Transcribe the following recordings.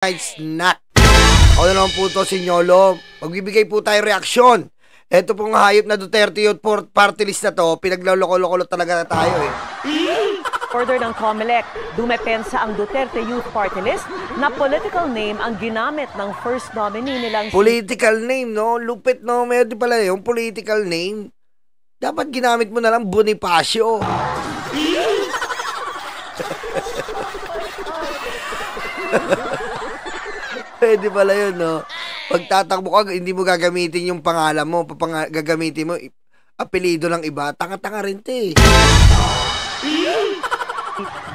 snack. Ako na naman po to si Nyolo. Magbibigay po tayo reaksyon. Ito pong hayop na Duterte Youth Party List na to, pinagloloko-loko talaga tayo eh. Order ng COMELEC, dumepensa ang Duterte Youth Party List na political name ang ginamit ng first nominee nilang Political name, no? Lupit, no? Mayroon din pala yung political name. Dapat ginamit mo na lang Bonifacio. Pwede pala yun, no? Pag tatakbo ka, hindi mo gagamitin yung pangalan mo. Gagamitin mo apelido ng iba. Tanga-tanga rin ito eh.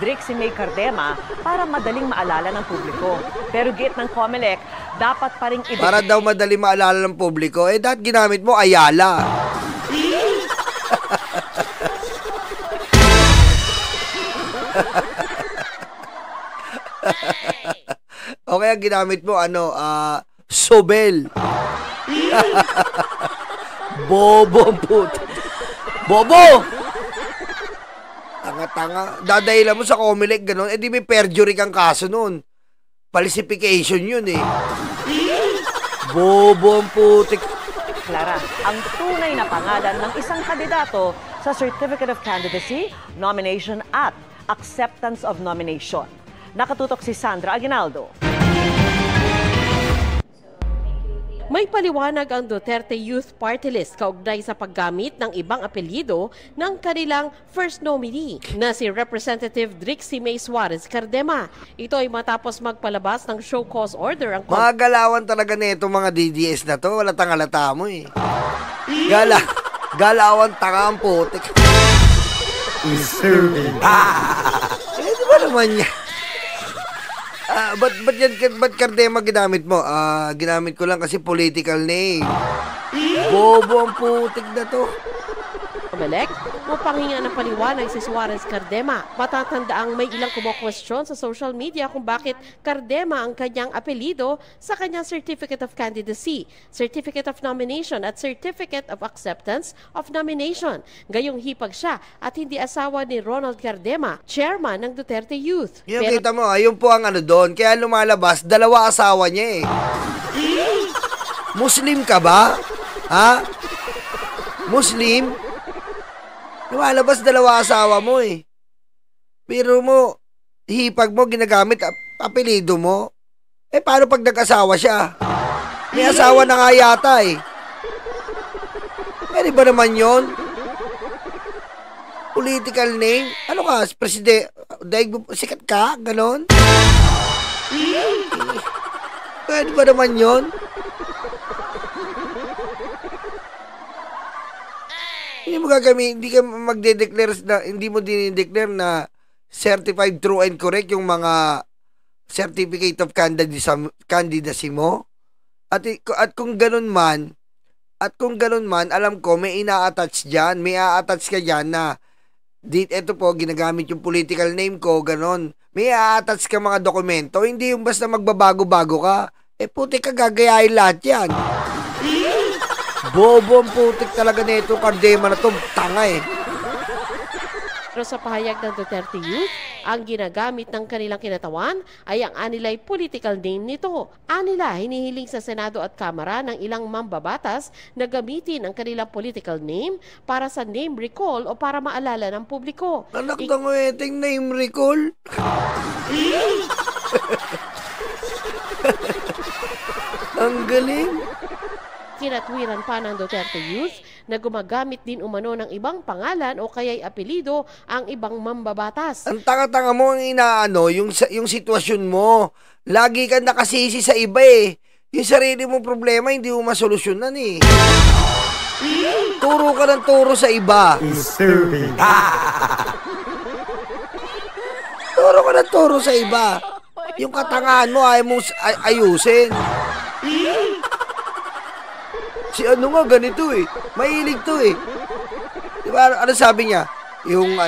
Drixie May Cardema para madaling maalala ng publiko. Pero gate ng COMELEC, dapat pa rin para daw madaling maalala ng publiko, eh dapat ginamit mo Ayala. O kaya ginamit mo Sobel. Bobo ang puto. Bobo! Tanga-tanga. Dadahilan mo sa COMELEC, gano'n. Eh di may perjury kang kaso nun. Falsification yun eh. Bobo ang putik. Clara, ang tunay na pangalan ng isang kandidato sa Certificate of Candidacy, Nomination at Acceptance of Nomination. Nakatutok si Sandra Aguinaldo. May paliwanag ang Duterte Youth Party List kaugnay sa paggamit ng ibang apelyido ng kanilang first nominee na si Representative Drixie May Suarez Cardema. Ito ay matapos magpalabas ng show cause order ang mga galawan talaga nito mga DDS na to. Wala tangalata mo eh. Galawan tanga ang putik. Eh, di ba naman yan? Ba't Cardema ginamit mo? Ginamit ko lang kasi political name. Bobo ang putik na to. COMELEC upang hinga ng paliwanag si Suarez Cardema. Matatandaang may ilang kumo-question sa social media kung bakit Cardema ang kanyang apelido sa kanyang Certificate of Candidacy, Certificate of Nomination at Certificate of Acceptance of Nomination. Gayong hipag siya at hindi asawa ni Ronald Cardema, chairman ng Duterte Youth. Yung kita mo, yun po ang doon. Kaya lumalabas, dalawa asawa niya eh. Muslim ka ba? Ha? Muslim? Lumalabas dalawa asawa mo eh. Pero mo, hipag mo, ginagamit apelido mo. Eh paano pag nag-asawa siya? May asawa na nga yata eh. Pwede ba naman yun? Political name? Ano ka? Presidente? Sikat ka? Ganon? Pwede ba naman yun? Hindi mo gagamit, hindi ka magde-declare na, hindi mo dinideclare na certified true and correct yung mga certificate of candidacy mo. At kung ganun man, alam ko may ina-attach diyan, may a-attach ka diyan na ito po ginagamit yung political name ko, ganon. May a-attach ka mga dokumento, hindi yung basta magbabago-bago ka. Eh puti ka gagayahin lahat yan. Bobo ang putik talaga nito, Cardema na to, tanga eh. Pero sa pahayag ng Duterte Youth, ang ginagamit ng kanilang kinatawan ay ang anilay political name nito. Anila hinihiling sa Senado at Kamara ng ilang mambabatas na gamitin ang kanilang political name para sa name recall o para maalala ng publiko. Anak ng wedding name recall? Ang galing. Kinatwiran pa ng Duterte Youth na gumagamit din umano ng ibang pangalan o kaya'y apelido ang ibang mambabatas. Ang tanga-tanga mo ang inaano, yung sitwasyon mo. Lagi ka nakasisi sa iba eh. Yung sarili mong problema, hindi mo masolusyonan eh. Turo ka ng turo sa iba. Turo ka ng turo sa iba. Yung katangahan mo, ayaw mong ayusin. Si ano nga, ganito eh. Mahilig to eh. Diba, ano sabi niya? Yung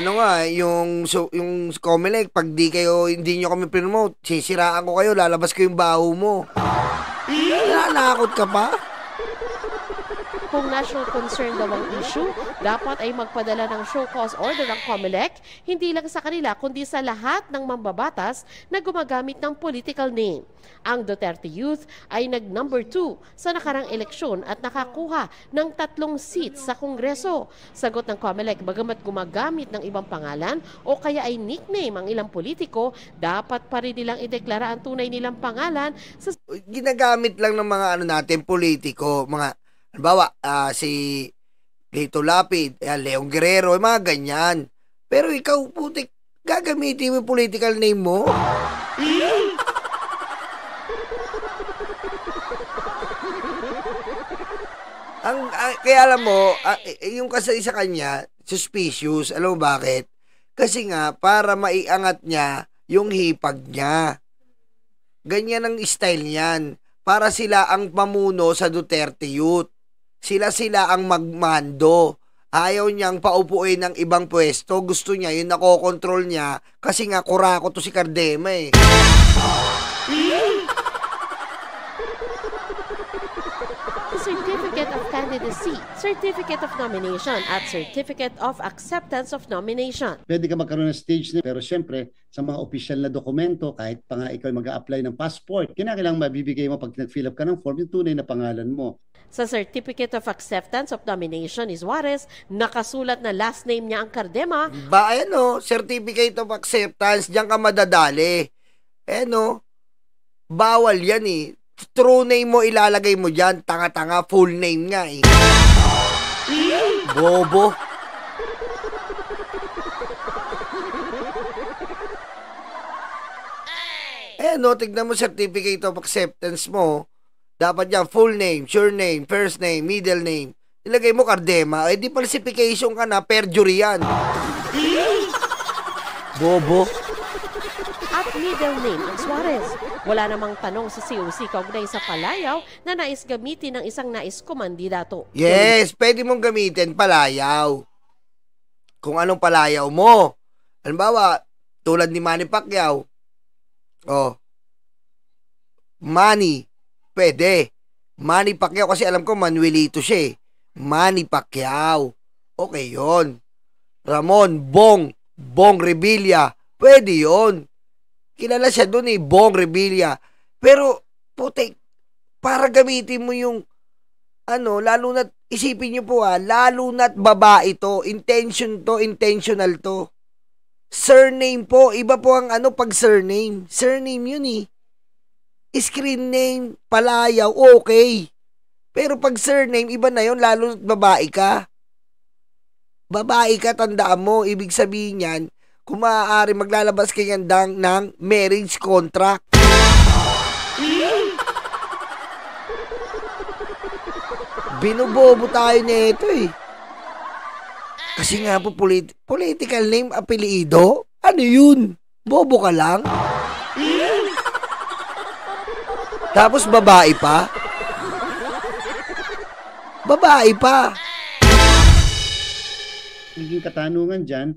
yung COMELEC, pag hindi nyo kami promote, sisiraan ko kayo, lalabas ko yung baho mo. Nanakot ka pa? Kung national concern daw ang issue, dapat ay magpadala ng show cause order ang COMELEC, hindi lang sa kanila kundi sa lahat ng mambabatas na gumagamit ng political name. Ang Duterte Youth ay nag-number 2 sa nakarang eleksyon at nakakuha ng 3 seats sa Kongreso. Sagot ng COMELEC, bagamat gumagamit ng ibang pangalan o kaya ay nickname ang ilang politiko, dapat pa rin nilang ideklara ang tunay nilang pangalan sa Ginagamit lang ng mga natin, politiko, mga, halimbawa, si Lito Lapid, Leong Guerrero, mga ganyan. Pero ikaw, putik, gagamitin mo yung political name mo? Kaya alam mo, yung kasi sa kanya, suspicious. Alam mo bakit? Kasi nga, para maiangat niya yung hipag niya. Ganyan ang style niyan. Para sila ang pamuno sa Duterte Youth. Sila ang magmando. Ayaw niyang paupuin ng ibang pwesto. Gusto niya, yun nakokontrol niya. Kasi nga, kurako to si Cardema eh. Certificate of Candidacy, Certificate of Nomination at Certificate of Acceptance of Nomination. Pwede ka magkaroon ng stage na, pero syempre sa mga opisyal na dokumento, kahit pa nga ikaw mag-a-apply ng passport, kinakailangan mabibigay mo pag nag-fill up ka ng form yung tunay na pangalan mo. Sa Certificate of Acceptance of Nomination ni Suarez, nakasulat na last name niya ang Cardema. Ba, Certificate of Acceptance, diyan ka madadali. Bawal yan eh. True name mo ilalagay mo dyan. Tanga-tanga, full name nga eh. Bobo. Tignan mo certificate of acceptance mo. Dapat yan, full name, surname, first name, middle name. Ilagay mo Cardema. Di falsification ka na, perjury yan. Bobo. At middle name ang Suarez. Wala namang tanong sa COC kaugnay sa palayaw na nais gamitin ng isang nais kumandidato. Yes, pwede mong gamitin palayaw. Kung anong palayaw mo. Halimbawa, tulad ni Manny Pacquiao. Manny, pwede. Manny Pacquiao kasi alam ko Manuelito siya eh. Manny Pacquiao. Okay yon. Ramon, Bong Revilla. Pwede yon. Kilala siya doon eh, Bong Revilla. Pero, putik, para gamitin mo yung, lalo na't, isipin nyo po lalo na't babae to, intentional to. Surname po, iba po ang pag surname. Surname yun eh. Screen name, palayaw, okay. Pero pag surname, iba na yun, lalo na't babae ka. Babae ka, tandaan mo, ibig sabihin yan, kung maaari maglalabas kayo ng marriage contract. Binubobo tayo nito eh. Kasi nga po political name, apelyido? Ano yun? Bobo ka lang? Tapos babae pa? Babae pa. Naging katanungan dyan,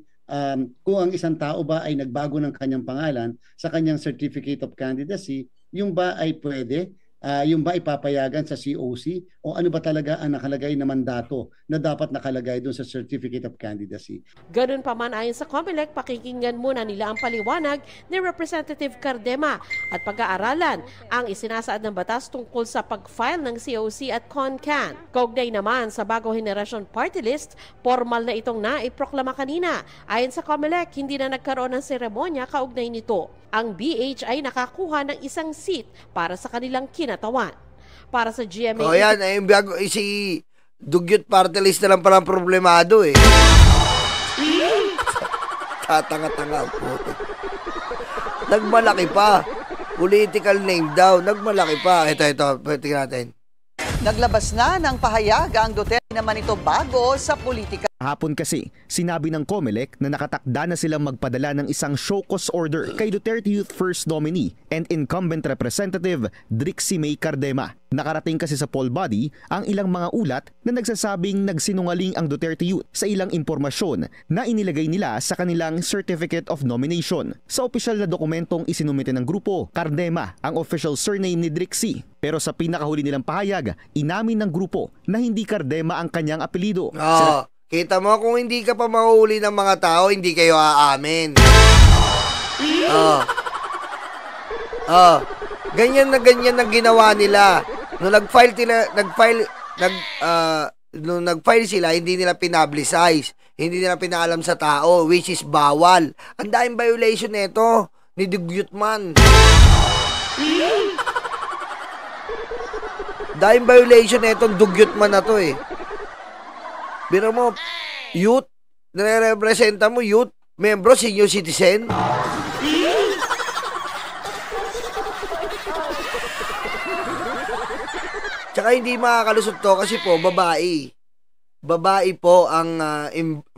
kung ang isang tao ba ay nagbago ng kanyang pangalan sa kanyang Certificate of Candidacy, yung ba ay pwede? Yung ba ipapayagan sa COC? O ano ba talaga ang nakalagay na mandato na dapat nakalagay doon sa Certificate of Candidacy? Ganun pa man ayon sa COMELEC, pakikinggan muna nila ang paliwanag ni Representative Cardema at pag-aaralan ang isinasaad ng batas tungkol sa pag-file ng COC at CONCAN. Kaugnay naman sa Bagong Henerasyon Party List, formal na itong naiproklama kanina. Ayon sa COMELEC, hindi na nagkaroon ng seremonya kaugnay nito. Ang BH ay nakakuha ng isang seat para sa kanilang kinatawan. Para sa GMA... yan. Si Dugyot Party List na lang palang problemado eh. Tatanga-tanga. Nagmalaki pa. Political name daw. Nagmalaki pa. Ito. Tingnan natin. Naglabas na ng pahayag ang Duterte naman ito bago sa politika. Hapon kasi, sinabi ng COMELEC na nakatakda na silang magpadala ng isang show cause order kay Duterte Youth First nominee and incumbent representative Drixie May Cardema. Nakarating kasi sa poll body ang ilang mga ulat na nagsasabing nagsinungaling ang Duterte Youth sa ilang impormasyon na inilagay nila sa kanilang Certificate of Nomination. Sa opisyal na dokumentong isinumite ng grupo, Cardema ang official surname ni Drixie. Pero sa pinakahuli nilang pahayag, inamin ng grupo na hindi Cardema ang kanyang apelido. Kita mo, kung hindi ka pa mahuli ng mga tao, hindi kayo aamin. Ganyan na ginawa nila. Nung nag-file sila, hindi nila pinablicize. Hindi nila pinaalam sa tao, which is bawal. Ang daming violation nito ni Dugyot Man. Daming violation nito, Dugyot Man na to eh. Biro mo, youth, nare-representa mo youth, membro, senior citizen. Tsaka hindi makakalusot to kasi po, babae. Babae po ang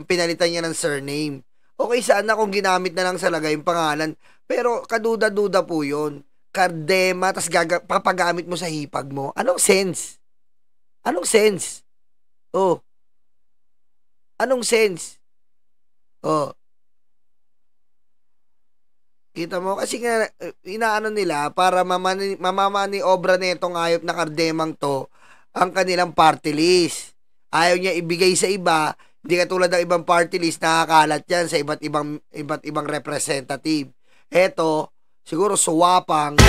pinalitan niya ng surname. Okay, sana kung ginamit na lang sa lagay yung pangalan. Pero kaduda-duda po yun. Cardema, tas papagamit mo sa hipag mo. Anong sense? Anong sense? Anong sense? Kita mo? Kasi nga, inaano nila para mamamani obra netong hayop na Cardemang to ang kanilang party list. Ayaw niya ibigay sa iba, hindi katulad ng ibang party list, nakakalat yan sa iba't ibang representative. Eto, siguro suwapang.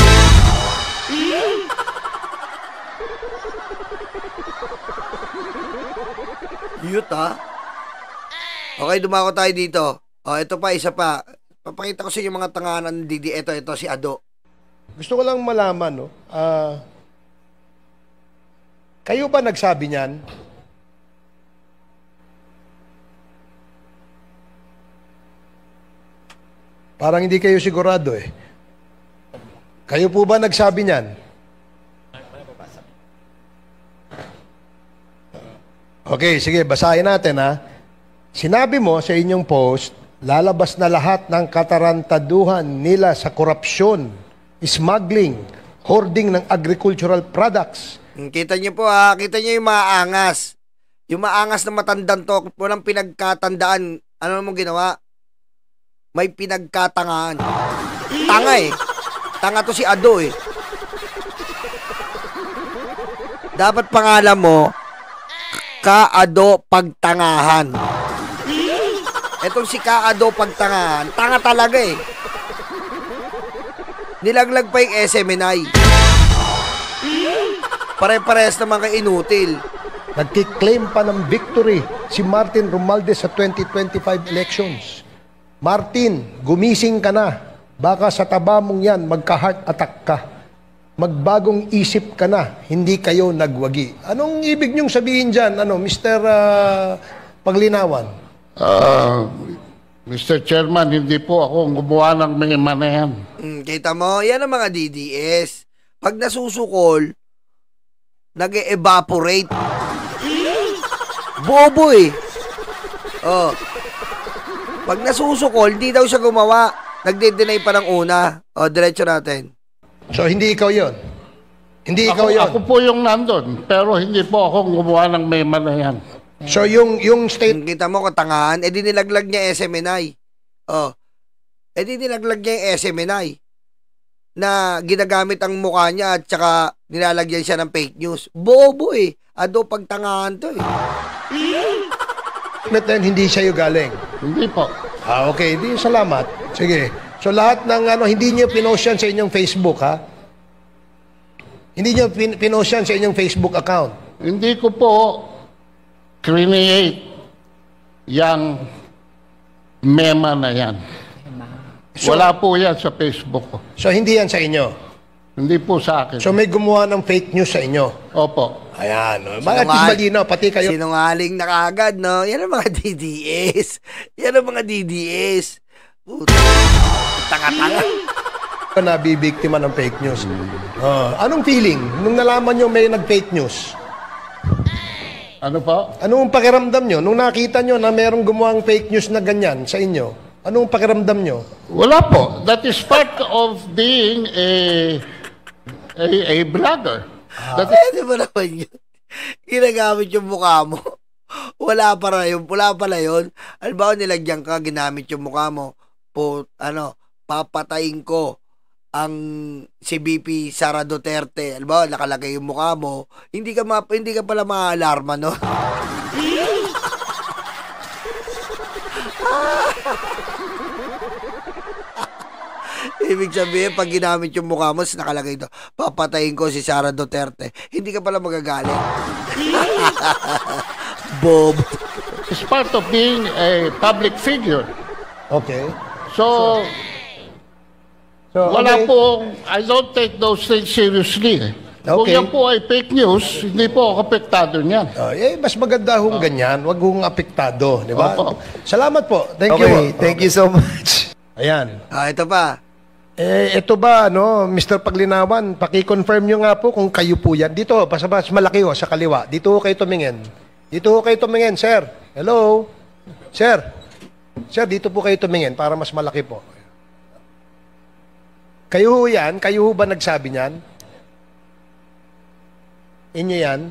Yut Okay, dumako tayo dito. Ito pa, isa pa. Papakita ko sa inyo mga tanganan Didi. Ito si Ado. Gusto ko lang malaman, no? Kayo ba nagsabi niyan? Parang hindi kayo sigurado eh. Kayo po ba nagsabi niyan? Okay, sige, basahin natin ha. Sinabi mo sa inyong post, lalabas na lahat ng katarantaduhan nila sa korupsyon, smuggling, hoarding ng agricultural products. Kita niyo po kita niyo yung maangas. Yung maangas na matandang to, walang pinagkatandaan. Ano namang ginawa? May pinagkatangaan. Tanga eh. Tanga to si Ado eh. Dapat pangalan mo, Kaado Pagtangahan. Etong si Kaado Pagtangahan, tanga talaga eh. Nilaglag pa yung SMNI. Pare-pares naman kay inutil. Nagkiklaim pa ng victory si Martin Romualdez sa 2025 elections. Martin, gumising ka na. Baka sa taba mong yan, magka-heart attack ka. Magbagong isip ka na, hindi kayo nagwagi. Anong ibig niyong sabihin dyan, Mr. Paglinawan? Mr. Chairman, hindi po ako gumawa ng mga manayan. Kita mo, yan ang mga DDS. Pag nasusukol, nag-evaporate. Bobo eh. Pag nasusukol, hindi daw siya gumawa. Nagde-deny pa ng una. Diretso natin. So, hindi ikaw yon. Hindi ikaw yon. Ako po yung nandun, pero hindi po ako gumawa ng may manayan. So, yung state... Kita mo katangahan, edi nilaglag niya SMNI. Edi nilaglag niya yung SMNI na ginagamit ang mukha niya at saka nilalagyan siya ng fake news. Bobo eh. Ado pagtangahan to eh. Hindi sa'yo galing. Hindi po. Okay. Hindi, salamat. Sige. So, lahat ng hindi niyo pinost yan sa inyong Facebook, ha? Hindi niyo pinost yan sa inyong Facebook account. Hindi ko po create yung mema na yan. So, wala po yan sa Facebook ko. So, hindi yan sa inyo? Hindi po sa akin. So, may gumawa ng fake news sa inyo? Opo. Ayan. Bakit malinaw? Pati kayo... Sinungaling na kagad, no? Yan ang mga DDS. Yan ang mga DDS. Puta. Tanga-tanga. Nabibiktima ng fake news. Anong feeling nung nalaman nyo may nag-fake news? Ano po? Anong pakiramdam nyo nung nakita nyo na merong gumawang fake news na ganyan sa inyo? Anong pakiramdam nyo? Wala po. That is part of being a blogger. Pwede mo naman yun. Ginagamit yung mukha mo. Wala pala yun. Halimbawa nilagyan ka, ginamit yung mukha mo. Papatayin ko ang si VP Sara Duterte, alam mo, nakalagay yung mukha mo, hindi ka pala ma-alarma, no? Ibig sabihin, pag ginamit yung mukha mo, nakalagay ito, papatayin ko si Sara Duterte. Hindi ka pala magagalit. Bob. It's part of being a public figure. Okay. So wala okay. pong, I don't take those things seriously. Kung Okay. yan po ay fake news, hindi po ako apektado niyan. Mas maganda hong ganyan, wag hong apektado, di ba? Opo. Salamat po. Thank you. Okay, thank you so much. Ayan. Ito pa. Ito ba, Mr. Paglinawan, paki-confirm nyo nga po kung kayo po yan. Dito, mas malaki sa kaliwa. Dito kayo tumingin. Sir. Hello? Sir. Sir, dito po kayo tumingin para mas malaki po. Kayo yan? Kayo ba nagsabi niyan? Inyo yan?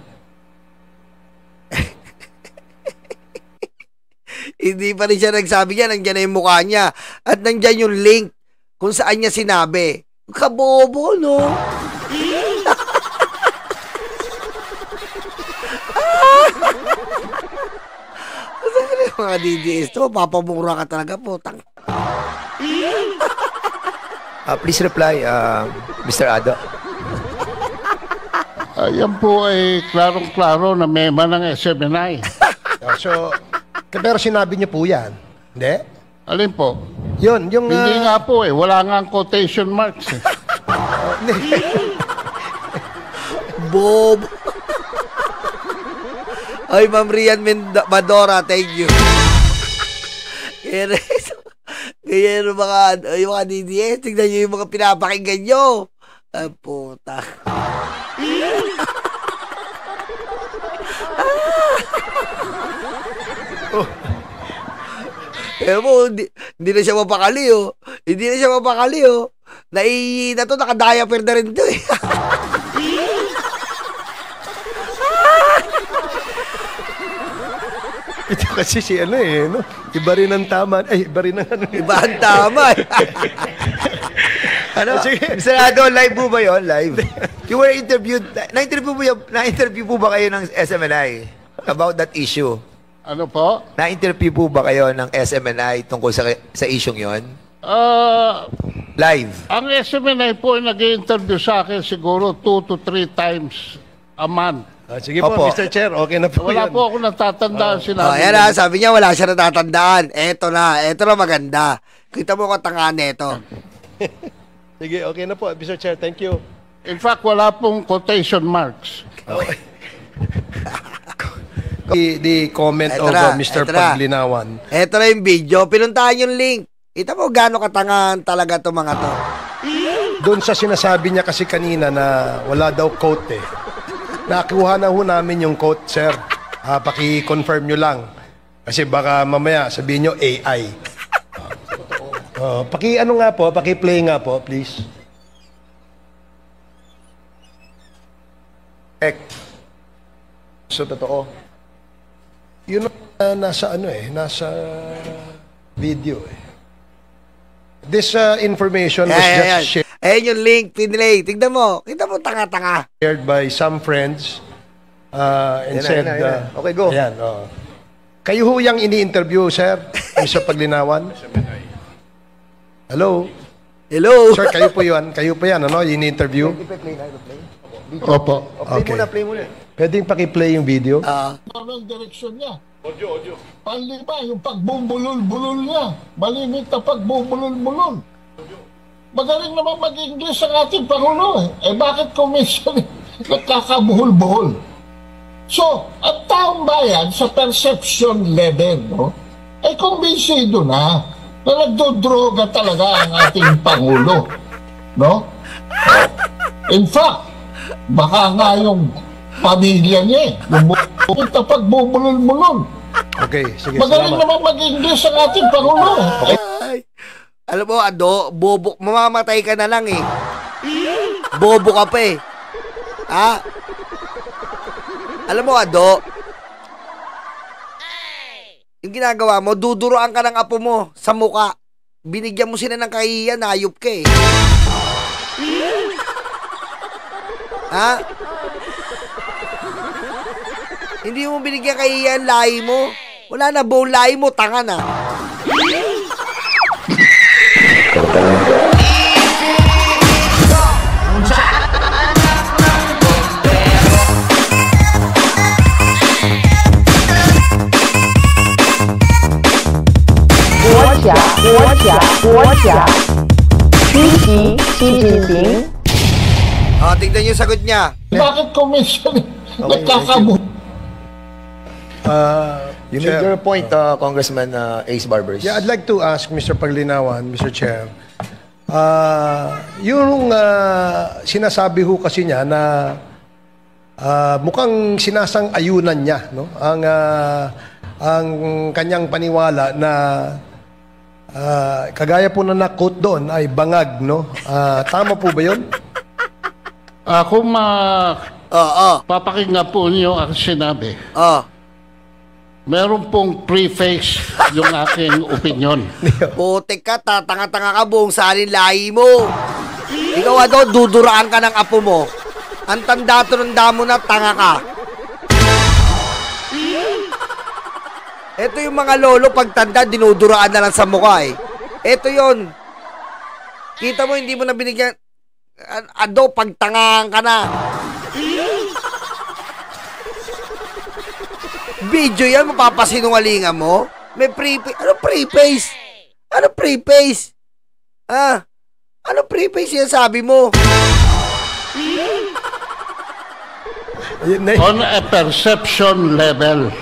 Hindi pa rin siya nagsabi niya, nandiyan na yung mukha niya. At nandiyan yung link kung saan niya sinabi. Kabobo, no? Mga DDS to, papamura ka talaga po. Please reply, Mr. Ado. Yan po ay klarong-klaro na mema ng SMNI. Pero sinabi niyo po yan. Hindi? Alin po? Yun, yung... Hindi nga po wala nga ang quotation marks. Bob. Ay, Ma'am Rian Madora, thank you. Kaya yung mga DDS, tignan nyo yung mga pinapakinggan nyo. Puta. mo, hindi na siya mapakali, oh. Hindi na siya mapakali, oh. Na to, nakadiaper na rin to, eh. Ito kasi si no? Iba rin ang tama. Ay, iba rin ang Iba ang tama, eh. Mr. Ado, live po ba yun? Live. You were interviewed, na-interview po ba kayo ng SMNI about that issue? Ano po? Na-interview po ba kayo ng SMNI tungkol sa isyong yon? Live. Ang SMNI po ay nag-interview sa akin siguro 2 to 3 times a month. Sige po, Opo. Mr. Chair, okay na po Wala yan. po ako natatandaan sinabi. Yan na, sabi niya wala siya natatandaan. Eto na maganda. Kita mo katanga neto. Sige, okay na po, Mr. Chair, thank you. In fact, wala pong quotation marks. The comment Eto of na, Mr. eto na. Paglinawan. Eto na yung video. Pinuntahan yung link. Kita mo gaano katangahan talaga to mga to. Doon sa sinasabi niya kasi kanina na wala daw quote eh. Nakuha na ho namin yung quote, sir. Paki-confirm nyo lang. Kasi baka mamaya sabihin nyo AI. Paki-play nga po, please. So, totoo. Yun nasa nasa video eh. This information was just shared. Ayan yung link, pinlay. Tignan mo. Kita mo, tanga-tanga. Shared by some friends and said, Okay, go. Ayan, kayo ho yung ini-interview, sir? Mr. Paglinawan? Hello? Hello? Sir, kayo po yan, ini-interview? Opo. Okay. Play muna. Pwedeng paki-play yung video? Ang direksyon niya. Audio. Panlima, yung pagbubulol-bulol niya. Malimit na pagbubulol-bulol. Magaling naman mag-English ang ating Pangulo eh. Bakit commission nagkakabuhol-buhol? So, ang taong bayan sa perception level, no? Ay kumbinsido na nagdodroga talaga ang ating Pangulo. No? In fact, baka nga yung pamilya niya eh. Yung pagbubulol-bulol. Okay, sige, Magaling salamat. naman mag-English ang ating Pangulo. Okay. Ay, alam mo, bobo, mamamatay ka na lang eh. Bobo ka pa eh. Alam mo, yung ginagawa mo, duduroan ka ng apo mo sa muka. Binigyan mo sila ng kahihiyan, hayop ka eh. Ha? Hindi mo binigyan kay Ian lahi mo. Wala na, buong lahi mo, tanga na. Xi Jinping. Tignan yung sagot niya. Bakit commission nagkakabuti? You made your point, Congressman Ace Barbers. Yeah, I'd like to ask Mr. Paglinawan, Mr. Chair. Yung sinasabi ho kasi niya na mukhang sinasang-ayunan niya, no? Ang kanyang paniwala na kagaya po na na-quote doon ay bangag, no? Tama po ba yun? Kung papakinggan po niyo ang sinabi, meron pong preface yung aking opinion. Putik ka, tanga-tanga ka, buong salin lahi mo. Ikaw duduraan ka ng apo mo. Ang tanda-tanda mo na, tanga ka. Ito yung mga lolo, pagtanda, dinuduraan na lang sa mukha eh. Ito yon. Kita mo, hindi mo na binigyan. Pagtangahan ka na. Video yan, mapapasinungalingan mo? May preface. Ano preface? Ano preface? Ano preface yan sabi mo? On a perception level.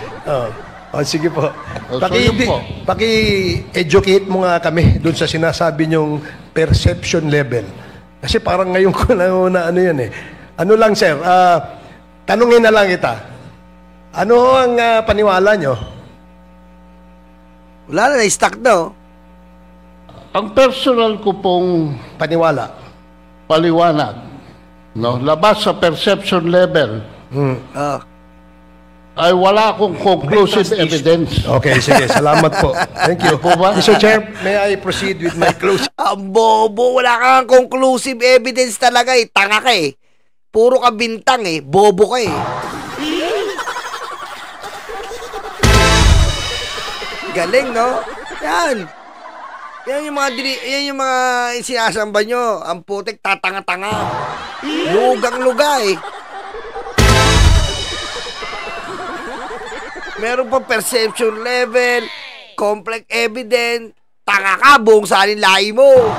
Sige po. Paki-educate mo nga kami doon sa sinasabi niyong perception level. Kasi parang ngayon ko na ano yan eh. Ano lang sir, tanungin na lang kita. Ano ang paniwala nyo? Wala na, na-stuck na. Ang personal ko pong paliwanag, no, labas sa perception level, ay wala akong conclusive evidence. Okay, sige. Salamat po. Thank you. Mr. Chair, may I proceed with my closing? Ang bobo, wala kang conclusive evidence talaga eh. Tanga ka eh. Puro ka bintang eh. Bobo ka eh. Galing, no? Yan. Yan yung mga sinasamba nyo. Ang putik, tatanga-tanga. Lugang-luga eh. Meron pa perception level, complex evidence, tanga ka, buong salin lahi mo.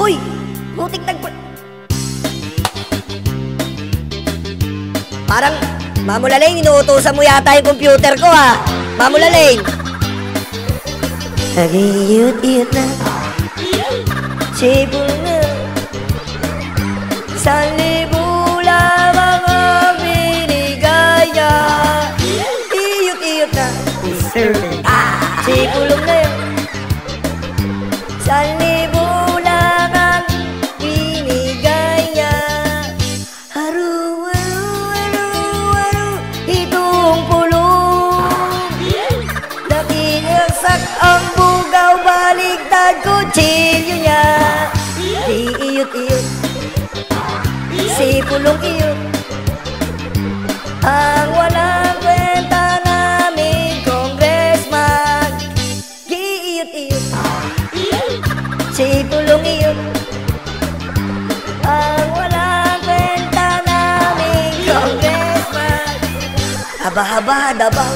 Uy! Butik Parang, Mamulalain, inuutosan mo yata yung computer ko ha. Mamulalain. Nag-iiyot-iyot na. Sibol na. Sa libo lamang ang binigay niya. Iyot-iyot na. Sibulong na yun. Sa libo lang ang binigay niya. Haru, haru, haru, haru, itong pulong. Nakinagsak ang bugaw, baligtad kutsilyo niya. Iyot-iyot. Sipulong iyon ang walang kwenta namin congressman. Giiyot-iyot. Sipulong iyon ang walang kwenta namin congressman. Haba-haba dabaw,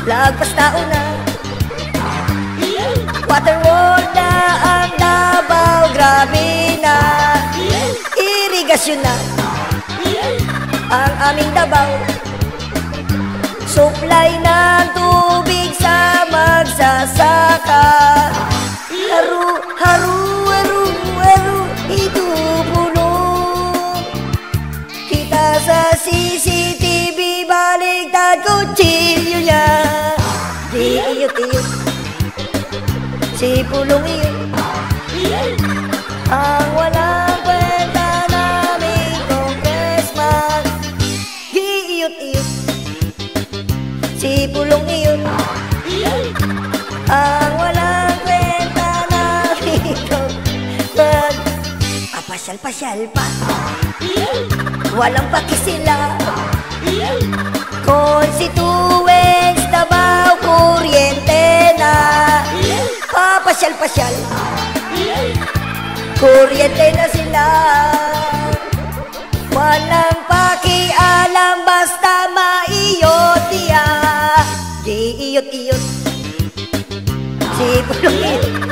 lagpas taon na. Water world na ang Davao, grabe na. Irigasyon na ang aming Davao. Supply ng tubig sa magsasaka. Haru, haru, haru, haru, itupulong. Kita sa CCTV, baligtad kutsilyo niya. Di iyot-iyot, sipulong iyon ang walang kwenta namin congressman. Giiyot-iyot, sipulong iyon ang walang Pasyal-pasyal pa. Walang paki sila. Constituents Davao, kuryente na. Papasyal-pasyal. Kuryente na sila. Walang pakialam basta maiyot niya. Giiyot-iyot. Si Pulong.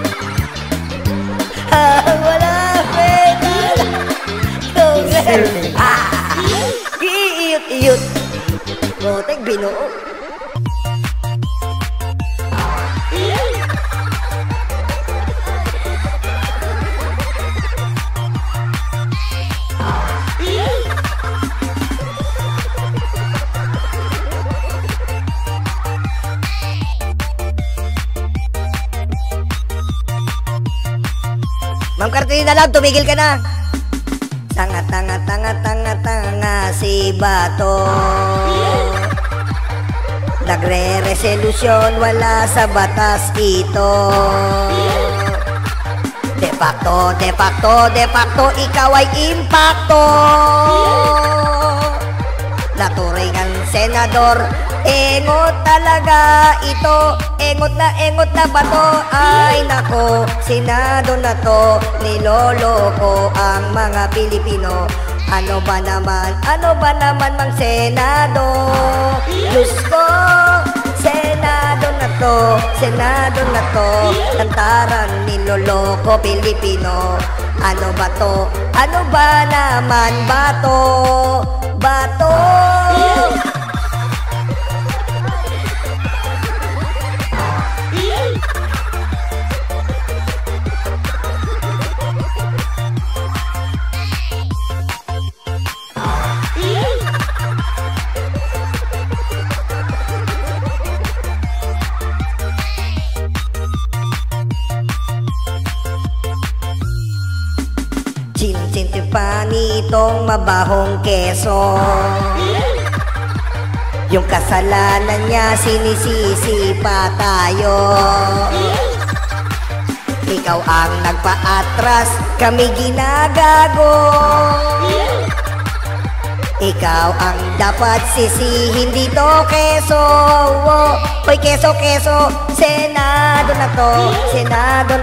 Wala pwede. Giiyot-iyot. Botek binuo. Ma'am Cartolina lang, tumigil ka na. Tanga si Bato. Nagre-resolusyon, wala sa batas ito. De facto, ikaw ay impacto. Naturingan senador, engot talaga ito. Engot na Bato. Ay nako, Senado na to. Niloloko ang mga Pilipino. Ano ba naman mang Senado? Diyos ko, Senado na to. Lantaran niloloko Pilipino. Ano ba to? Ano ba naman Bato? Sinti pa nitong mabahong keso. Yung kasalanan niya sinisisi pa tayo. Ikaw ang nagpa-atras, kami ginagago. Ikaw ang dapat sisihin dito, keso. Hoy keso, Senado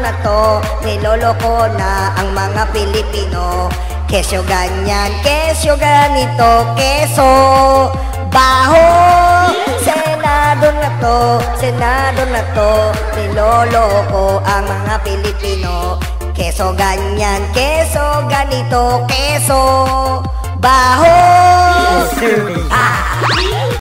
na to. Niloloko na ang mga Pilipino. Kesyo ganyan, kesyo ganito, keso baho. Senado na to. Niloloko ang mga Pilipino. Keso ganyan, keso ganito, keso baho.